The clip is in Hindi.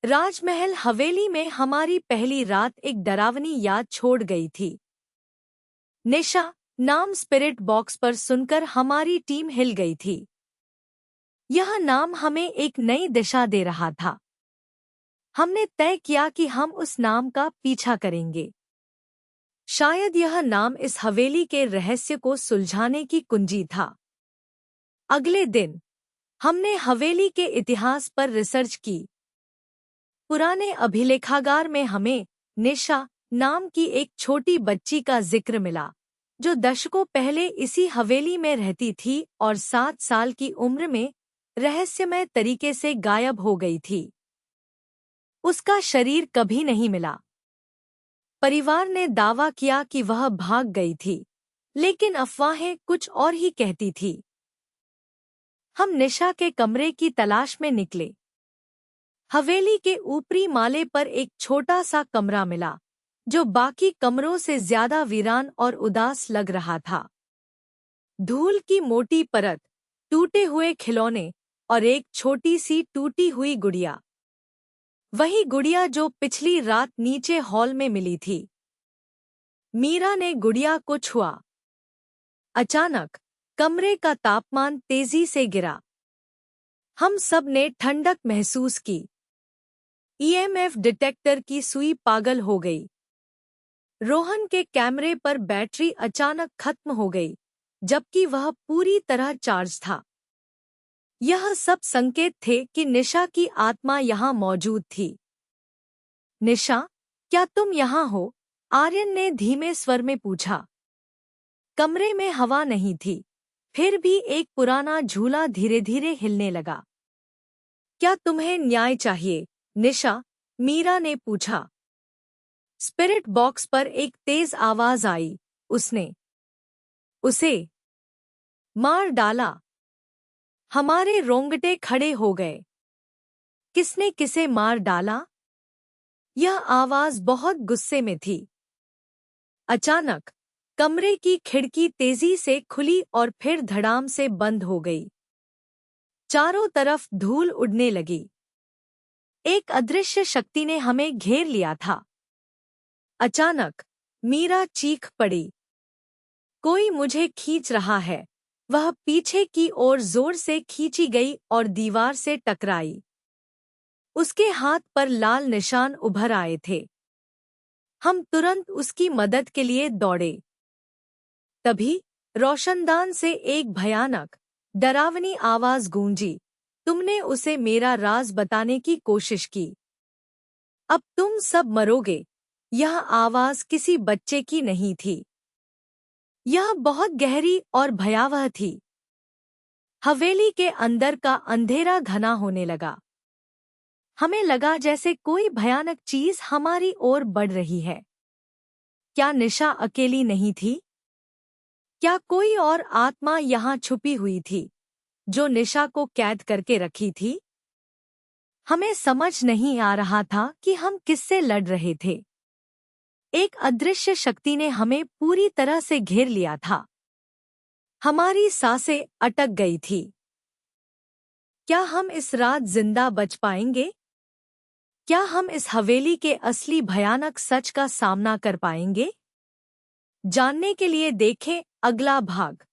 राजमहल हवेली में हमारी पहली रात एक डरावनी याद छोड़ गई थी। निशा नाम स्पिरिट बॉक्स पर सुनकर हमारी टीम हिल गई थी। यह नाम हमें एक नई दिशा दे रहा था। हमने तय किया कि हम उस नाम का पीछा करेंगे। शायद यह नाम इस हवेली के रहस्य को सुलझाने की कुंजी था। अगले दिन हमने हवेली के इतिहास पर रिसर्च की। पुराने अभिलेखागार में हमें निशा नाम की एक छोटी बच्ची का जिक्र मिला, जो दशकों पहले इसी हवेली में रहती थी और 7 साल की उम्र में रहस्यमय तरीके से गायब हो गई थी। उसका शरीर कभी नहीं मिला। परिवार ने दावा किया कि वह भाग गई थी, लेकिन अफवाहें कुछ और ही कहती थी। हम निशा के कमरे की तलाश में निकले। हवेली के ऊपरी माले पर एक छोटा सा कमरा मिला, जो बाकी कमरों से ज्यादा वीरान और उदास लग रहा था। धूल की मोटी परत, टूटे हुए खिलौने और एक छोटी सी टूटी हुई गुड़िया। वही गुड़िया जो पिछली रात नीचे हॉल में मिली थी। मीरा ने गुड़िया को छुआ। अचानक कमरे का तापमान तेजी से गिरा। हम सब ने ठंडक महसूस की। ईएमएफ डिटेक्टर की सुई पागल हो गई। रोहन के कैमरे पर बैटरी अचानक खत्म हो गई, जबकि वह पूरी तरह चार्ज था। यह सब संकेत थे कि निशा की आत्मा यहाँ मौजूद थी। निशा, क्या तुम यहाँ हो? आर्यन ने धीमे स्वर में पूछा। कमरे में हवा नहीं थी, फिर भी एक पुराना झूला धीरे धीरे हिलने लगा। क्या तुम्हें न्याय चाहिए, निशा? मीरा ने पूछा। स्पिरिट बॉक्स पर एक तेज आवाज आई। उसे मार डाला। हमारे रोंगटे खड़े हो गए। किसने किसे मार डाला? यह आवाज बहुत गुस्से में थी। अचानक कमरे की खिड़की तेजी से खुली और फिर धड़ाम से बंद हो गई। चारों तरफ धूल उड़ने लगी। एक अदृश्य शक्ति ने हमें घेर लिया था। अचानक मीरा चीख पड़ी। कोई मुझे खींच रहा है। वह पीछे की ओर जोर से खींची गई और दीवार से टकराई। उसके हाथ पर लाल निशान उभर आए थे। हम तुरंत उसकी मदद के लिए दौड़े। तभी रोशनदान से एक भयानक, डरावनी आवाज गूंजी। तुमने उसे मेरा राज बताने की कोशिश की। अब तुम सब मरोगे। यह आवाज किसी बच्चे की नहीं थी। यह बहुत गहरी और भयावह थी। हवेली के अंदर का अंधेरा घना होने लगा। हमें लगा जैसे कोई भयानक चीज हमारी ओर बढ़ रही है। क्या निशा अकेली नहीं थी? क्या कोई और आत्मा यहाँ छुपी हुई थी, जो निशा को कैद करके रखी थी? हमें समझ नहीं आ रहा था कि हम किससे लड़ रहे थे। एक अदृश्य शक्ति ने हमें पूरी तरह से घेर लिया था। हमारी सांसें अटक गई थी। क्या हम इस रात जिंदा बच पाएंगे? क्या हम इस हवेली के असली भयानक सच का सामना कर पाएंगे? जानने के लिए देखें अगला भाग।